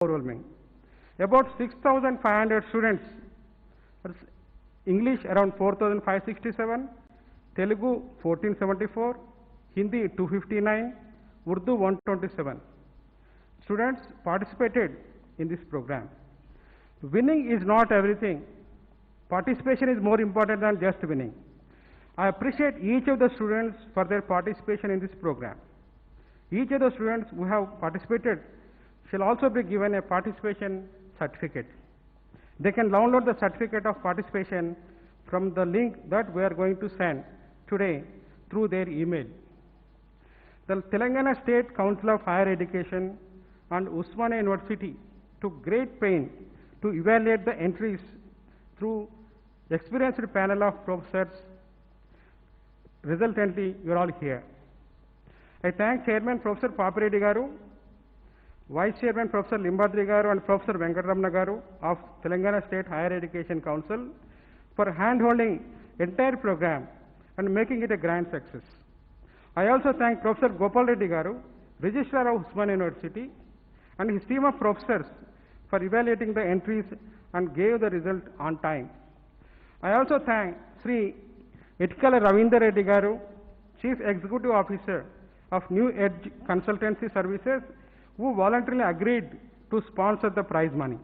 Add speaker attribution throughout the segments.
Speaker 1: overwhelming. About 6,500 students, English around 4,567, Telugu 1474, Hindi 259, Urdu 127. Students participated in this program. Winning is not everything. Participation is more important than just winning. I appreciate each of the students for their participation in this program. Each of the students who have participated shall also be given a participation certificate. They can download the certificate of participation from the link that we are going to send today through their email. The Telangana State Council of Higher Education and Usmania University took great pains to evaluate the entries through experienced panel of professors. Resultantly, you are all here. I thank Chairman Professor Papireddy Garu, Vice Chairman Professor Limbadri Garu and Professor Venkatramanna Garu of Telangana State Higher Education Council for hand-holding entire program and making it a grand success. I also thank Professor Gopal Reddy Garu, Registrar of Usmania University, and his team of professors for evaluating the entries and gave the result on time. I also thank Sri Itkala Ravindra Reddy Garu, Chief Executive Officer of New Edge Consultancy Services, who voluntarily agreed to sponsor the prize money.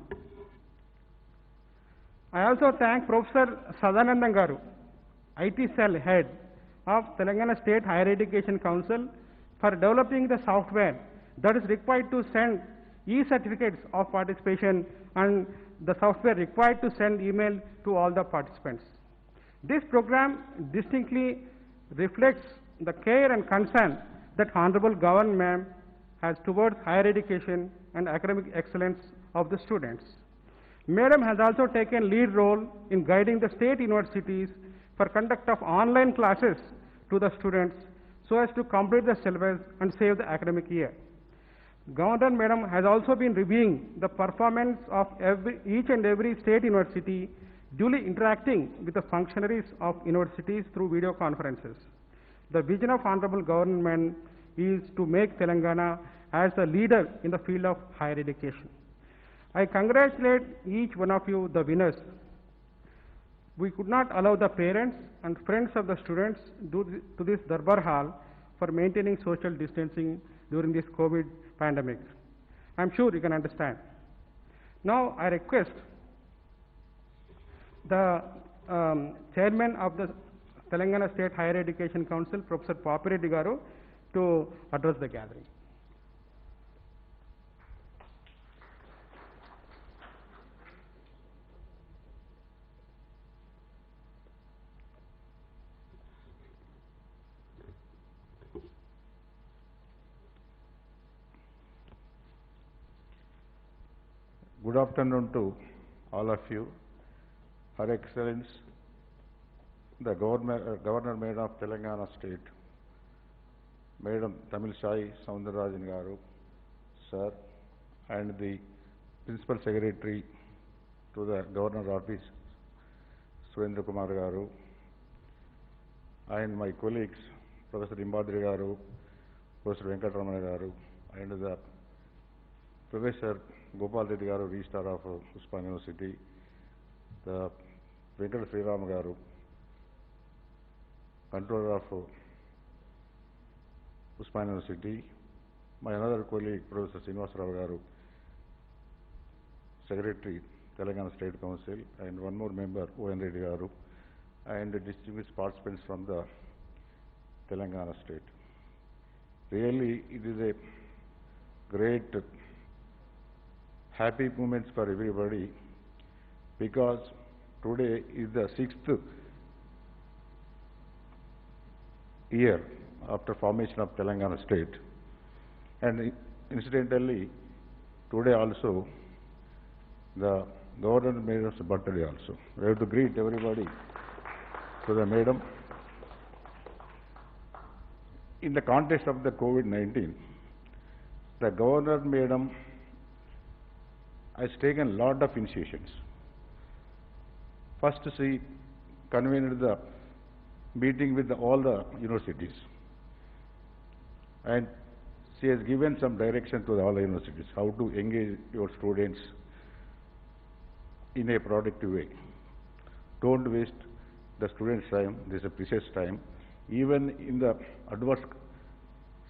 Speaker 1: I also thank Professor Sadanandan Garu, IT Cell Head of Telangana State Higher Education Council, for developing the software that is required to send e-certificates of participation and the software required to send email to all the participants. This program distinctly reflects the care and concern that Honorable Governor Ma'am has towards higher education and academic excellence of the students. Madam has also taken lead role in guiding the state universities for conduct of online classes to the students so as to complete the syllabus and save the academic year. Governor Madam has also been reviewing the performance of each and every state university, duly interacting with the functionaries of universities through video conferences. The vision of Honorable Government is to make Telangana as a leader in the field of higher education. I congratulate each one of you, the winners. We could not allow the parents and friends of the students to this Darbar Hall for maintaining social distancing during this COVID pandemic. I'm sure you can understand. Now I request the Chairman of the Telangana State Higher Education Council, Professor Papireddy Garu, to address the gathering.
Speaker 2: Good afternoon to all of you. Her Excellence, the Governor Madam of Telangana State, Smt Tamilisai Soundararajan Garu, Sir, and the Principal Secretary to the Governor's Office, Surendra Kumar Garu, and my colleagues, Professor Limbadri Garu, Professor Venkatramanna Garu, and the Professor Gopal Reddy Garu, Registrar of Usmania University, the Venkata Sriram Garu, Controller of Usmania University, my another colleague, Professor Srinivasa Rao Garu, Secretary, Telangana State Council, and one more member, O.N. Reddy Garu, and the distinguished participants from the Telangana State. Really, it is a great happy moments for everybody, because today is the 6th year after formation of Telangana State, and incidentally today also the Governor Madam's birthday also. We have to greet everybody to the Madam. In the context of the COVID-19, the Governor Madam has taken a lot of initiations. First, she convened the meeting with all the universities, and she has given some direction to all the universities, how to engage your students in a productive way. Don't waste the students' time, this is a precious time. Even in the adverse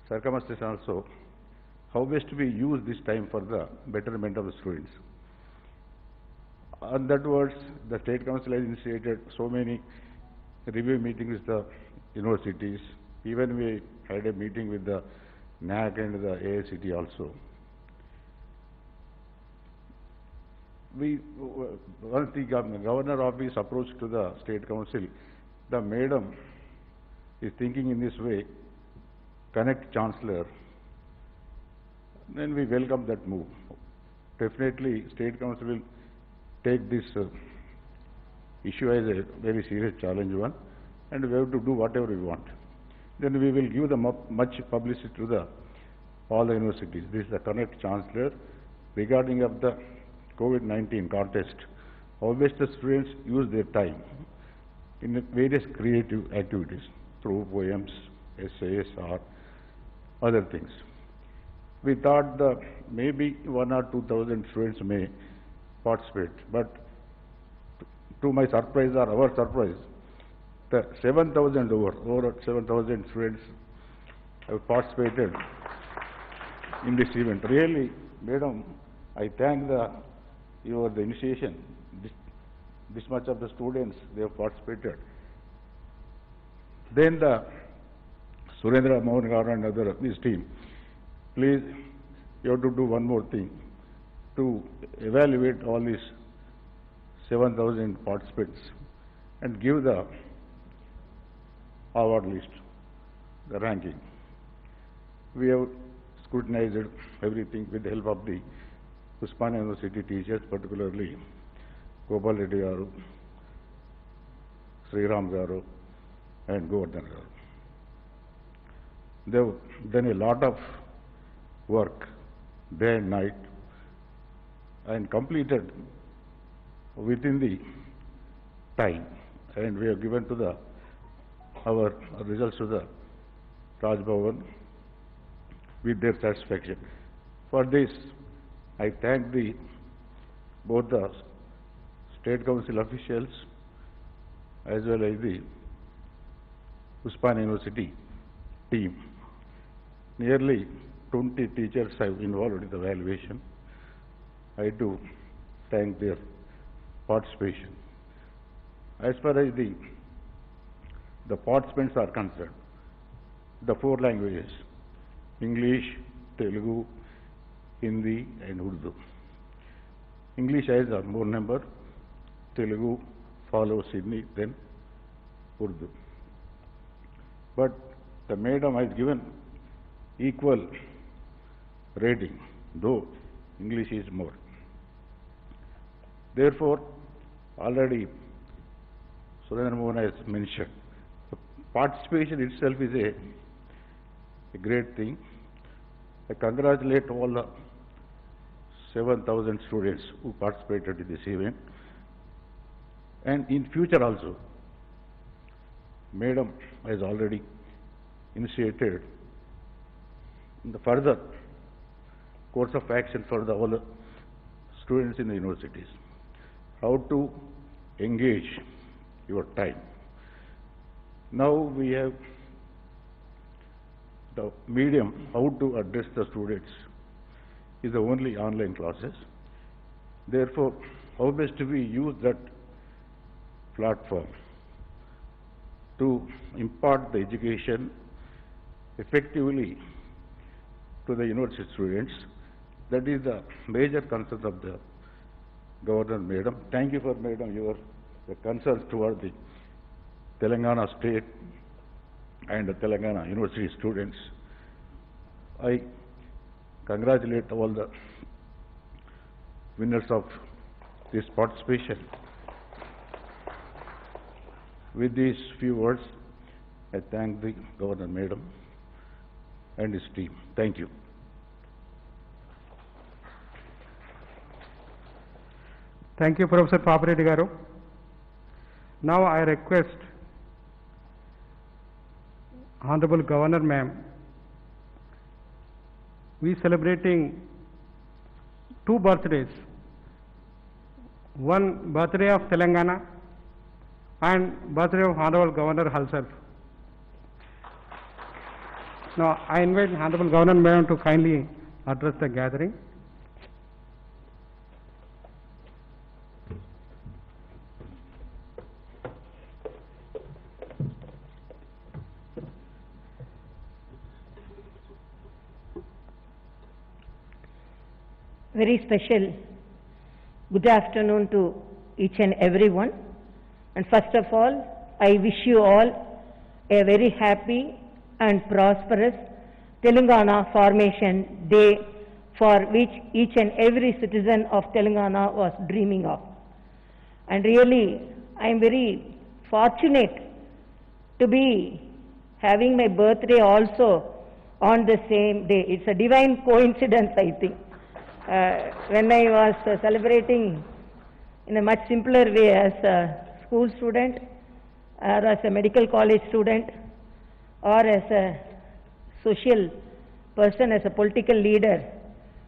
Speaker 2: circumstances also, how best we use this time for the betterment of the students. On that words, the State Council has initiated so many review meetings with the universities. Even we had a meeting with the NAC and the AICT also. Once the Governor Office approached to the State Council, the Madam is thinking in this way, CONNECT-CHANCELLOR. Then we welcome that move. Definitely, State Council will take this issue as a very serious challenge one, and we have to do whatever we want. Then we will give them much publicity to all the universities. This is the CONNECT-CHANCELLOR regarding of the COVID-19 contest. How best the students use their time in various creative activities through poems, essays, or other things. We thought that maybe 1,000 or 2,000 students may participate, but to my surprise or our surprise, the 7,000 over 7,000 students have participated in this event. Really, Madam, I thank the initiation. This much of the students, they have participated. Then the Surendra Mohan Garu and other this team, please, you have to do one more thing to evaluate all these 7,000 participants and give the award list, the ranking. We have scrutinized everything with the help of the Usmania University teachers, particularly Gopal Reddy Garu, Sri Ram Garu, and Govardhan Garu. They have done a lot of work day and night and completed within the time, and we have given to our results to the Raj Bhavan with their satisfaction. For this, I thank both the State Council officials as well as the Usmania University team. Nearly 20 teachers have involved in the evaluation. I do thank their participation. As far as the participants are concerned, the 4 languages, English, Telugu, Hindi, and Urdu. English has a more number, Telugu follows Sydney, then Urdu. But the Madam has given equal rating, though English is more. Therefore, already Surendra Mohan has mentioned, the participation itself is a great thing. I congratulate all the 7,000 students who participated in this event. And in future also, Madam has already initiated the further course of action for all the students in the universities. How to engage your time. Now we have the medium, how to address the students, is the only online classes. Therefore, how best we use that platform to impart the education effectively to the university students. That is the major concern of the Governor Madam. Thank you for Madam your concerns toward the Telangana state and the Telangana university students. I congratulate all the winners of this participation. With these few words, I thank the Governor Madam and his team. Thank you.
Speaker 1: Thank you, Professor Papireddy Garu. Now I request Honorable Governor Ma'am we celebrating two birthdays. One birthday of Telangana and birthday of Honorable Governor herself. Now, I invite Honorable Governor Madam to kindly address the gathering.
Speaker 3: Very special good afternoon to each and everyone. And first of all, I wish you all a very happy and prosperous Telangana Formation Day, for which each and every citizen of Telangana was dreaming of. And really, I am very fortunate to be having my birthday also on the same day. It's a divine coincidence, I think. When I was celebrating in a much simpler way as a school student, or as a medical college student, or as a social person, as a political leader,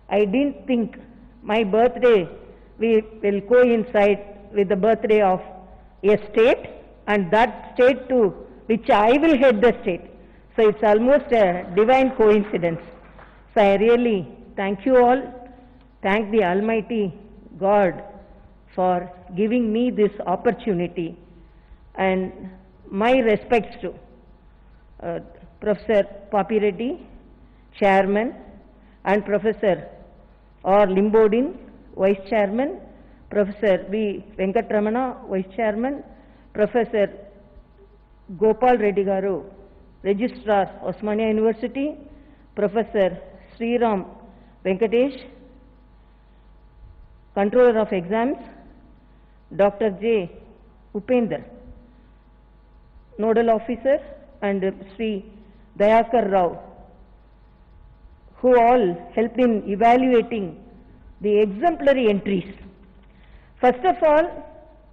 Speaker 3: I didn't think my birthday will coincide with the birthday of a state, and that state too, which I will head the state. So it's almost a divine coincidence. So I really thank you all. Thank the Almighty God for giving me this opportunity, and my respects to Professor Papi Reddy, Chairman, and Professor R. Limbodin, Vice Chairman, Professor V. Venkatramana, Vice Chairman, Professor Gopal Reddy Garu, Registrar, Osmania University, Professor Sriram Venkatesh, Controller of Exams, Dr. J. Upender, Nodal Officer, and Sri Dayakar Rao, who all helped in evaluating the exemplary entries. First of all,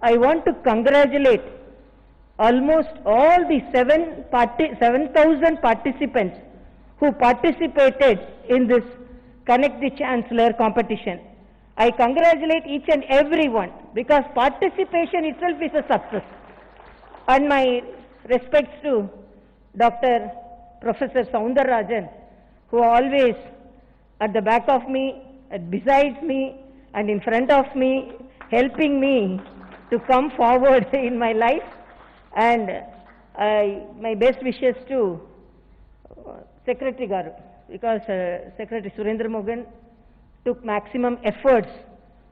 Speaker 3: I want to congratulate almost all the 7,000 participants who participated in this CONNECT-CHANCELLOR competition. I congratulate each and every one, because participation itself is a success. And my respects to Dr. Professor Soundararajan, who always at the back of me, besides me, and in front of me, helping me to come forward in my life. And my best wishes to Secretary Garu, because Secretary Surendra Mogan took maximum efforts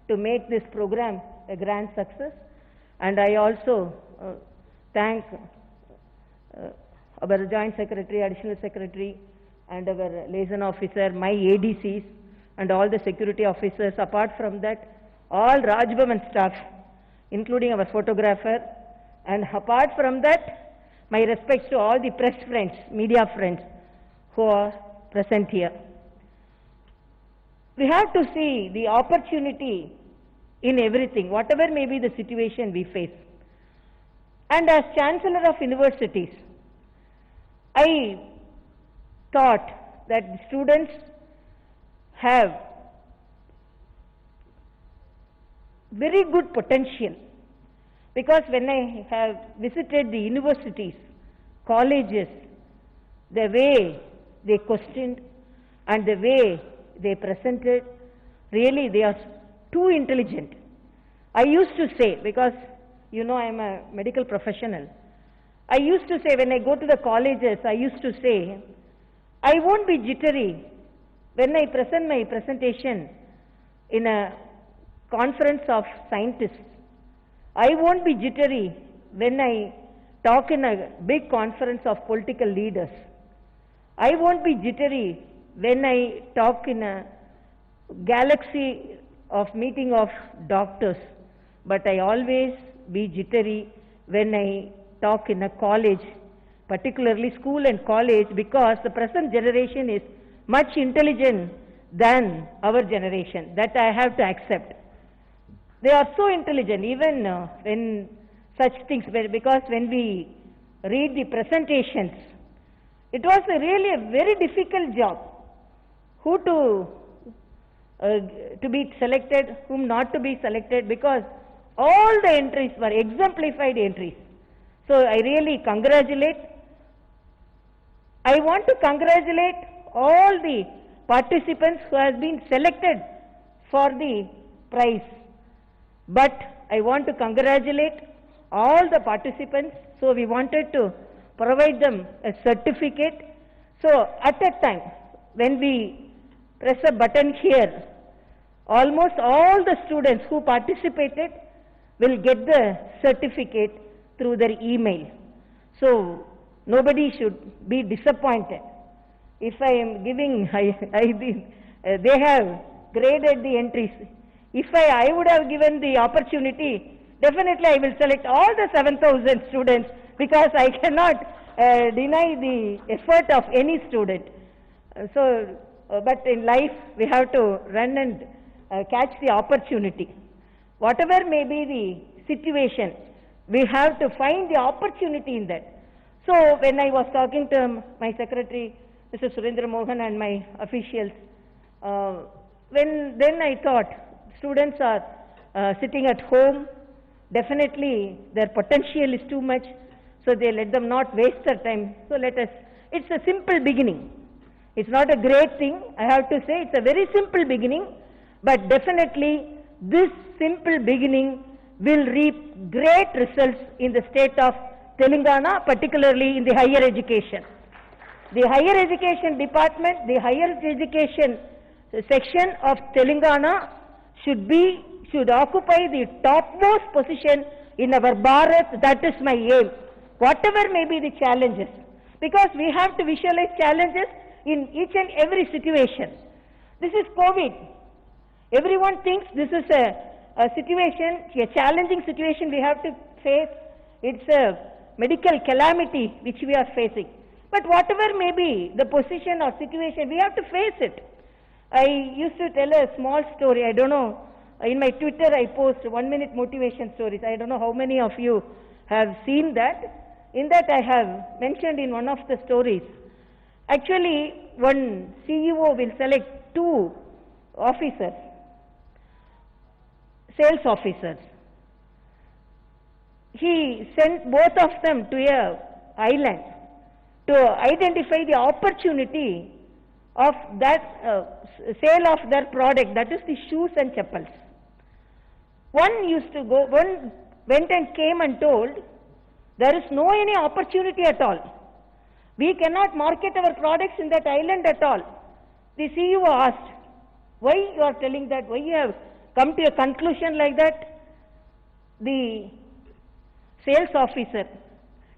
Speaker 3: to make this program a grand success. And I also thank our Joint Secretary, Additional Secretary, and our liaison officer, my ADCs, and all the security officers. Apart from that, all Rajbhavan staff, including our photographer. And apart from that, my respects to all the press friends, media friends who are present here. We have to see the opportunity in everything, whatever may be the situation we face. And as Chancellor of Universities, I thought that the students have very good potential, because when I have visited the universities, colleges, the way they questioned and the way they presented, really they are too intelligent. I used to say, because you know I am a medical professional, I used to say when I go to the colleges, I used to say, I won't be jittery when I present my presentation in a conference of scientists. I won't be jittery when I talk in a big conference of political leaders. I won't be jittery when I talk in a galaxy of meeting of doctors, but I always be jittery when I talk in a college, particularly school and college, because the present generation is much intelligent than our generation. That I have to accept. They are so intelligent, even when such things, because when we read the presentations, it was really a very difficult job. who to be selected, whom not to be selected, because all the entries were exemplified entries. So I really congratulate. I want to congratulate all the participants who have been selected for the prize. But I want to congratulate all the participants. So we wanted to provide them a certificate. So at that time, when we press a button here, almost all the students who participated will get the certificate through their email. So nobody should be disappointed. If I am giving, they have graded the entries. If I would have given the opportunity, definitely I will select all the 7,000 students, because I cannot deny the effort of any student. But in life we have to run and catch the opportunity. Whatever may be the situation, we have to find the opportunity in that. So when I was talking to my secretary, Mr. Surendra Mohan, and my officials, then I thought, students are sitting at home, definitely their potential is too much, so they let them not waste their time. So it's a simple beginning. It's not a great thing, I have to say, it's a very simple beginning, but definitely this simple beginning will reap great results in the state of Telangana, particularly in the higher education. The higher education department, the higher education section of Telangana should occupy the topmost position in our Bharat. That is my aim, whatever may be the challenges, because we have to visualize challenges in each and every situation. This is COVID. Everyone thinks this is a situation, a challenging situation we have to face. It's a medical calamity which we are facing. But whatever may be the position or situation, we have to face it. I used to tell a small story. I don't know, in my Twitter I post 1-minute motivation stories. I don't know how many of you have seen that. In that I have mentioned in one of the stories, actually one CEO will select 2 officers, sales officers. He sent both of them to an island to identify the opportunity of that sale of their product, that is the shoes and chappals. One went and came and told, there is no any opportunity at all. We cannot market our products in that island at all. The CEO asked, why you are telling that? Why you have come to a conclusion like that? The sales officer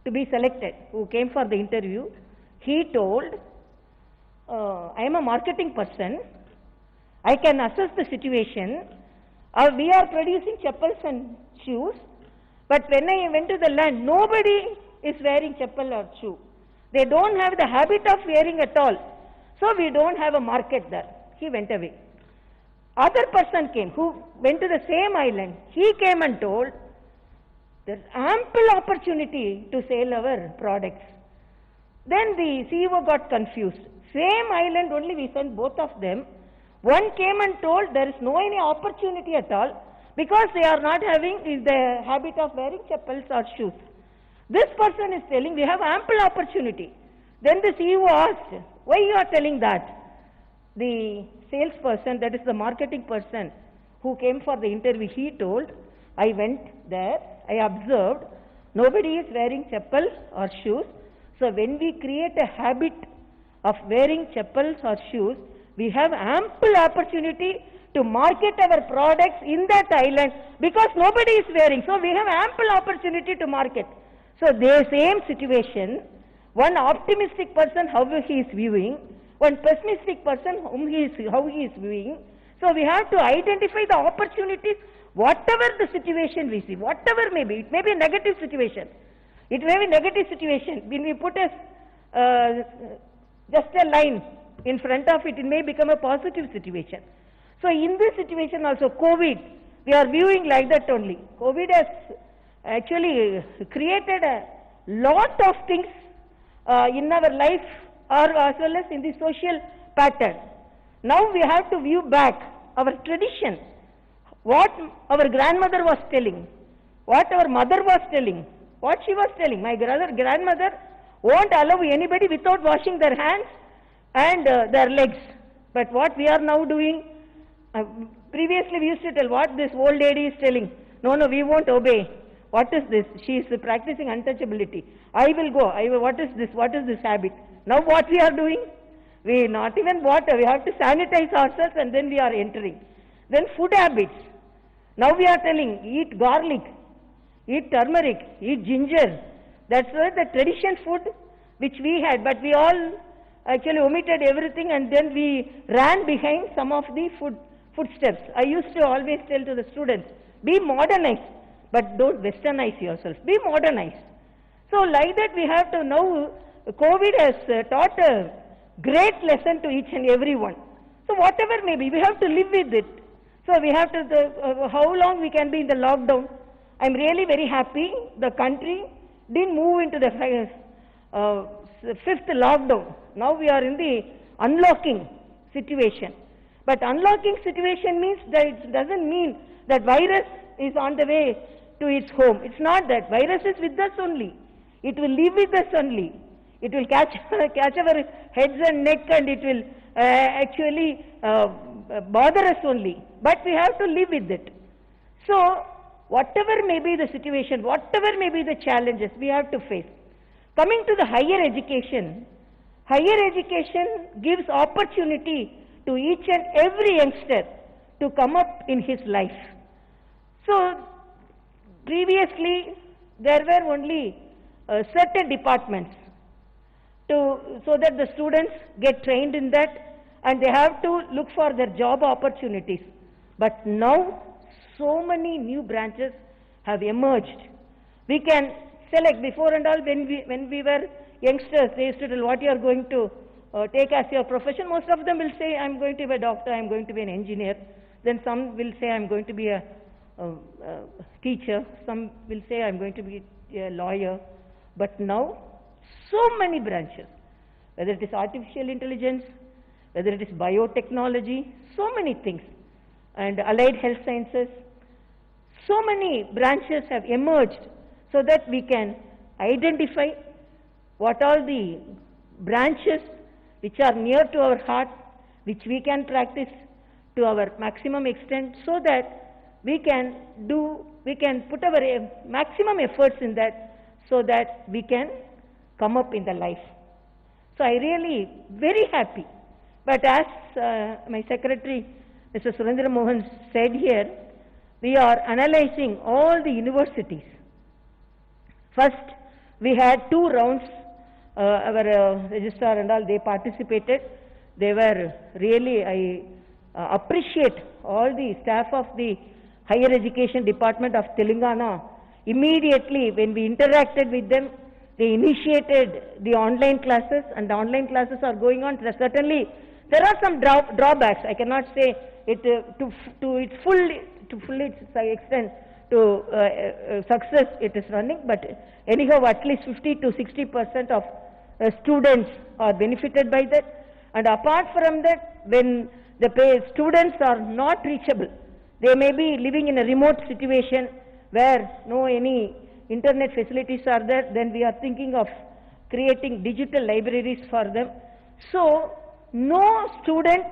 Speaker 3: to be selected, who came for the interview, he told, I am a marketing person, I can assess the situation, we are producing chappals and shoes, but when I went to the land, nobody is wearing chappal or shoe. They don't have the habit of wearing at all, so we don't have a market there. He went away. Other person came, who went to the same island, he came and told, there is ample opportunity to sell our products. Then the CEO got confused. Same island only, we sent both of them. One came and told there is no any opportunity at all, because they are not having the habit of wearing chappals or shoes. This person is telling we have ample opportunity. Then the CEO asked, why you are telling that? The salesperson, that is the marketing person who came for the interview, he told, I went there, I observed, nobody is wearing chappal or shoes. So when we create a habit of wearing chappals or shoes, we have ample opportunity to market our products in that island, because nobody is wearing. So we have ample opportunity to market. So the same situation, one optimistic person, how he is viewing, one pessimistic person, how he is viewing. So we have to identify the opportunities, whatever the situation we see, whatever may be. It may be a negative situation. It may be a negative situation. When we put just a line in front of it, it may become a positive situation. So in this situation also, COVID, we are viewing like that only. COVID has actually created a lot of things in our life, or as well as in the social pattern. Now we have to view back our tradition, what our grandmother was telling, what our mother was telling, what she was telling. My grandmother won't allow anybody without washing their hands and their legs. But what we are now doing, previously we used to tell what this old lady is telling. No, we won't obey. What is this? She is practicing untouchability. I will go. What is this? What is this habit? Now what we are doing? We not even water. We have to sanitize ourselves and then we are entering. Then food habits. Now we are telling, eat garlic, eat turmeric, eat ginger. That's why the tradition food which we had, but we all actually omitted everything and then we ran behind some of the footsteps. I used to always tell to the students, be modernized, but don't westernize yourself. Be modernized. So like that we have to now, COVID has taught a great lesson to each and every one. So whatever may be, we have to live with it. So we have to, how long we can be in the lockdown. I'm really very happy the country didn't move into the fifth lockdown. Now we are in the unlocking situation. But unlocking situation means that it doesn't mean that virus is on the way to its home. It's not that. Virus is with us only. It will live with us only. It will catch our heads and neck and it will actually bother us only. But we have to live with it. So whatever may be the situation, whatever may be the challenges, we have to face. Coming to the higher education gives opportunity to each and every youngster to come up in his life. So previously there were only certain departments so that the students get trained in that and they have to look for their job opportunities. But now so many new branches have emerged. We can select. Before and all, when we were youngsters, they used to tell what you are going to take as your profession. Most of them will say, I'm going to be a doctor, I'm going to be an engineer. Then some will say, I'm going to be a teacher. Some will say, I'm going to be a lawyer. But now, so many branches, whether it is artificial intelligence, whether it is biotechnology, so many things, and allied health sciences, so many branches have emerged so that we can identify what are the branches which are near to our heart, which we can practice to our maximum extent, so that we can put our maximum efforts in that, so that we can come up in the life. So I really very happy. But as my secretary, Mr. Surendra Mohan said here, we are analyzing all the universities. First, we had 2 rounds. Our registrar and all, they participated. They were really, I appreciate all the staff of the Higher Education Department of Telangana. Immediately, when we interacted with them, they initiated the online classes, and the online classes are going on. Certainly, there are some drawbacks. I cannot say it to its full extent to success it is running, but anyhow at least 50 to 60% of students are benefited by that. And apart from that, when the students are not reachable, they may be living in a remote situation where no any internet facilities are there, then we are thinking of creating digital libraries for them. So no student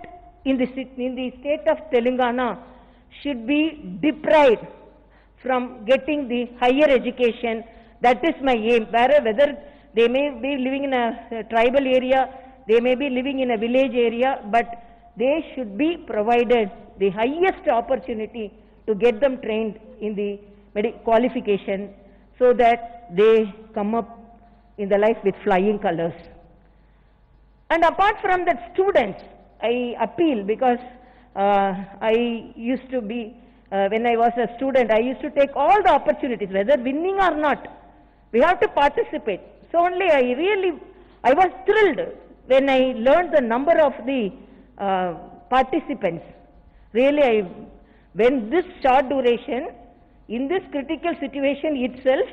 Speaker 3: in the state of Telangana should be deprived from getting the higher education. That is my aim. Whether they may be living in a tribal area, they may be living in a village area, but they should be provided the highest opportunity to get them trained in the qualification, so that they come up in the life with flying colors. And apart from that, students, I appeal, because I used to be, when I was a student, I used to take all the opportunities, whether winning or not, we have to participate. So only I was thrilled when I learned the number of the participants. Really, when this short duration, in this critical situation itself,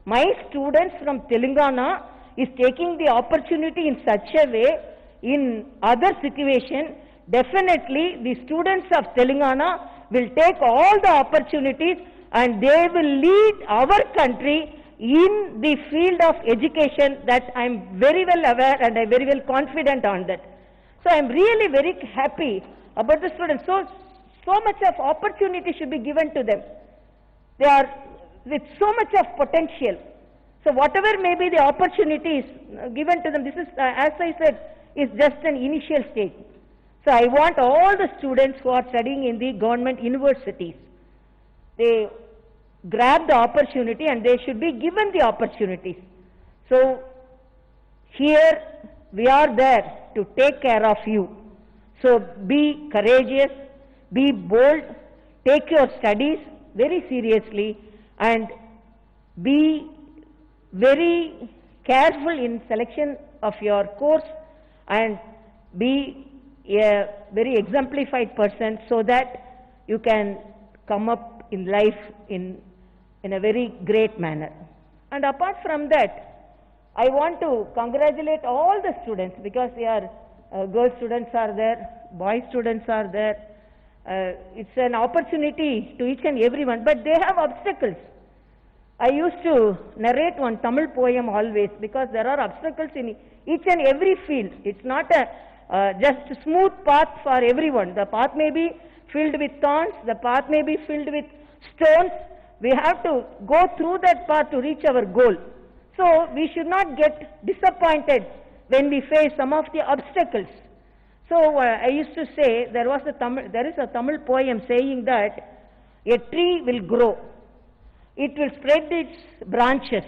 Speaker 3: my students from Telangana is taking the opportunity in such a way, in other situation, definitely the students of Telangana will take all the opportunities and they will lead our country in the field of education. That I am very well aware and I am very well confident on that. So I am really very happy about the students. So much of opportunity should be given to them. They are with so much of potential. So whatever may be the opportunities given to them, this is, as I said, is just an initial stage. So I want all the students who are studying in the government universities, they grab the opportunity and they should be given the opportunities. So here we are there to take care of you. So be courageous, be bold, take your studies very seriously and be very careful in selection of your course and be a very exemplified person so that you can come up in life in a very great manner. And apart from that, I want to congratulate all the students because they are girl students are there, boy students are there. It's an opportunity to each and everyone, but they have obstacles. I used to narrate one Tamil poem always because there are obstacles in each and every field. It's not a just a smooth path for everyone. The path may be filled with thorns, the path may be filled with stones. We have to go through that path to reach our goal. So we should not get disappointed when we face some of the obstacles. So I used to say there is a Tamil poem saying that a tree will grow. It will spread its branches.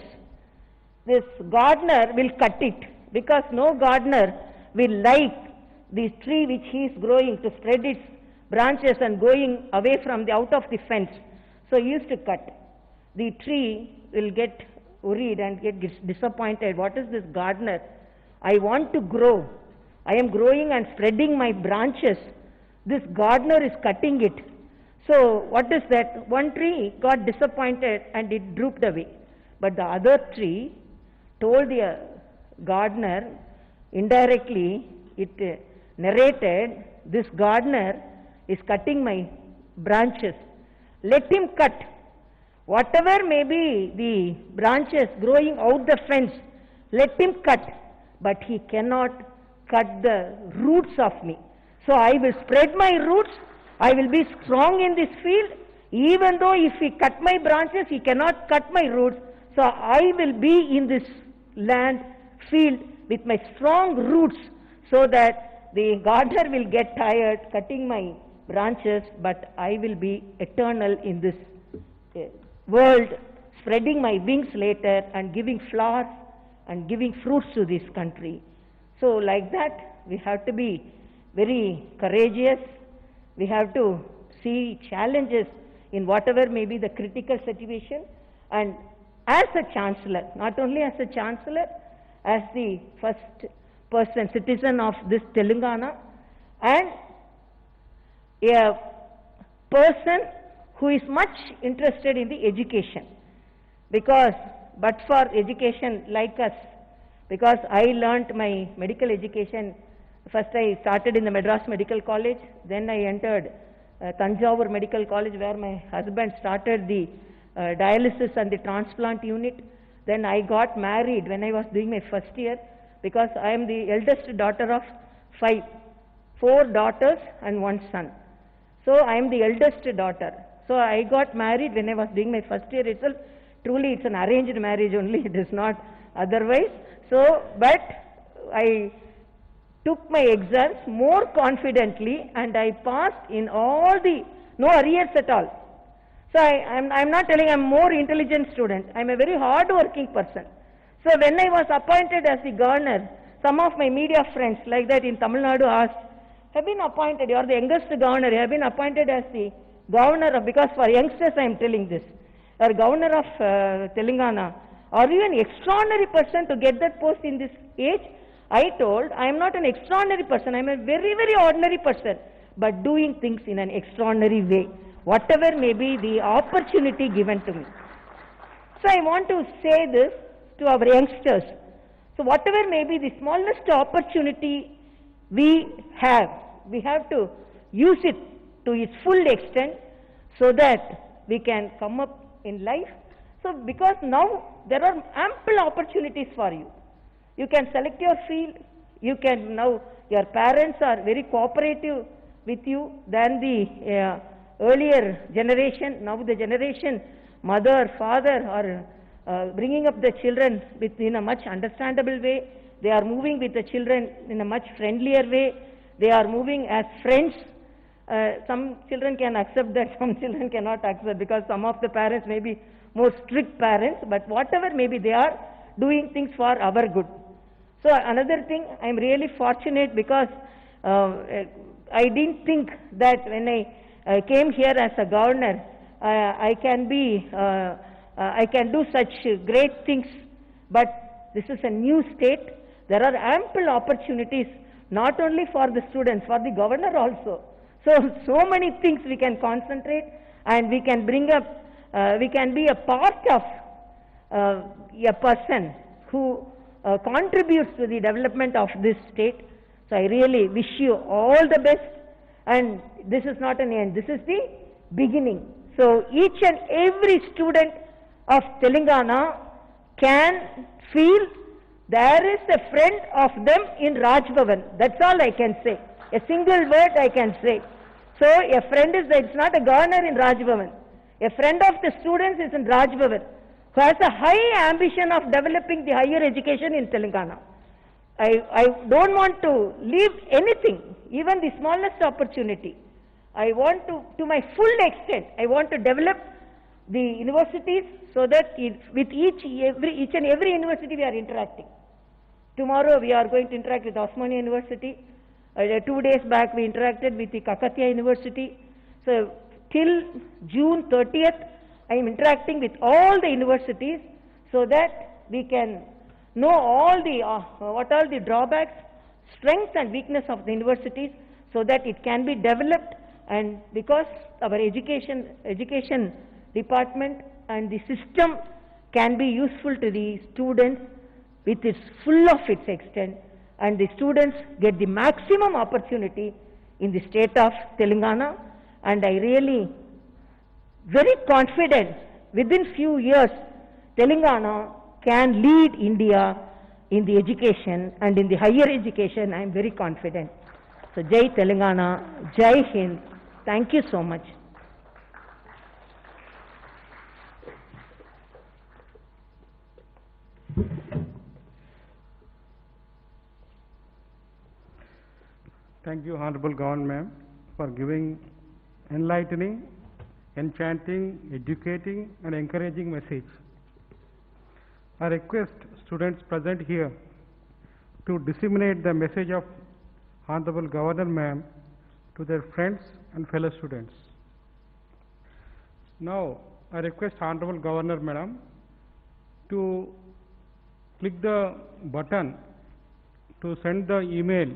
Speaker 3: This gardener will cut it because no gardener will like the tree which he is growing to spread its branches and going away from the out of the fence. So he used to cut. The tree will get worried and get disappointed. What is this gardener? I want to grow. I am growing and spreading my branches. This gardener is cutting it. So what is that? One tree got disappointed and it drooped away. But the other tree told the gardener, indirectly it narrated, this gardener is cutting my branches. Let him cut. Whatever may be the branches growing out the fence, let him cut. But he cannot cut the roots of me. So I will spread my roots. I will be strong in this field. Even though if he cut my branches, he cannot cut my roots. So I will be in this land, field with my strong roots so that the gardener will get tired cutting my branches, but I will be eternal in this world, spreading my wings later and giving flowers and giving fruits to this country. So like that, we have to be very courageous. We have to see challenges in whatever may be the critical situation. And as a chancellor, not only as a chancellor, as the first person, citizen of this Telangana, and a person who is much interested in the education. Because, but for education like us, because I learnt my medical education, first I started in the Madras Medical College, then I entered Tanjavur Medical College where my husband started the dialysis and the transplant unit. Then I got married when I was doing my first year because I am the eldest daughter of 5, 4 daughters and 1 son. So I am the eldest daughter. So I got married when I was doing my first year itself. Truly it's an arranged marriage only, it is not otherwise. So, but I took my exams more confidently and I passed in all the, no arrears at all. So I'm not telling I'm more intelligent student, I'm a very hard working person. So when I was appointed as the governor, some of my media friends like that in Tamil Nadu asked, have been appointed, you are the youngest governor, you have been appointed as the governor of, because for youngsters I am telling this, or governor of Telangana, are you an extraordinary person to get that post in this age? I told, I am not an extraordinary person, I am a very, very ordinary person, but doing things in an extraordinary way, whatever may be the opportunity given to me. So I want to say this to our youngsters. So whatever may be the smallest opportunity we have, we have to use it to its full extent so that we can come up in life. So because now there are ample opportunities for you. You can select your field, you can now, your parents are very cooperative with you than the earlier generation. Now the generation, mother, father are bringing up the children in a much understandable way. They are moving with the children in a much friendlier way. They are moving as friends. Some children can accept that, some children cannot accept, because some of the parents may be more strict parents, but whatever maybe, they are doing things for our good. So another thing, I am really fortunate because I didn't think that when I came here as a governor, I can do such great things. But this is a new state. There are ample opportunities, not only for the students, for the governor also. So many things we can concentrate, and we can bring up, we can be a part of a person who contributes to the development of this state. So I really wish you all the best, and this is not an end, this is the beginning. So each and every student of Telangana can feel there is a friend of them in Raj Bhavan. That's all I can say. A single word I can say. So a friend is, it's not a governor in Raj Bhavan. A friend of the students is in Raj Bhavan, who has a high ambition of developing the higher education in Telangana. I don't want to leave anything, even the smallest opportunity. I want to my full extent, I want to develop the universities so that with each and every university we are interacting. Tomorrow we are going to interact with Osmania University. 2 days back we interacted with the Kakatiya University. So till June 30th, I am interacting with all the universities so that we can know all the what are the drawbacks, strengths and weakness of the universities, so that it can be developed. And because our education department and the system can be useful to the students with its full of its extent, and the students get the maximum opportunity in the state of Telangana. And I really very confident within few years Telangana can lead India in the education and in the higher education. I am very confident. So Jai Telangana, Jai Hind. Thank you so much.
Speaker 1: Thank you, Honorable Governor Ma'am, for giving enlightening, enchanting, educating and encouraging message. I request students present here to disseminate the message of Honorable Governor Ma'am to their friends and fellow students. Now, I request Honorable Governor Madam to click the button to send the email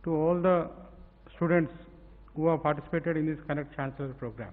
Speaker 1: to all the students who have participated in this CONNECT-CHANCELLOR program.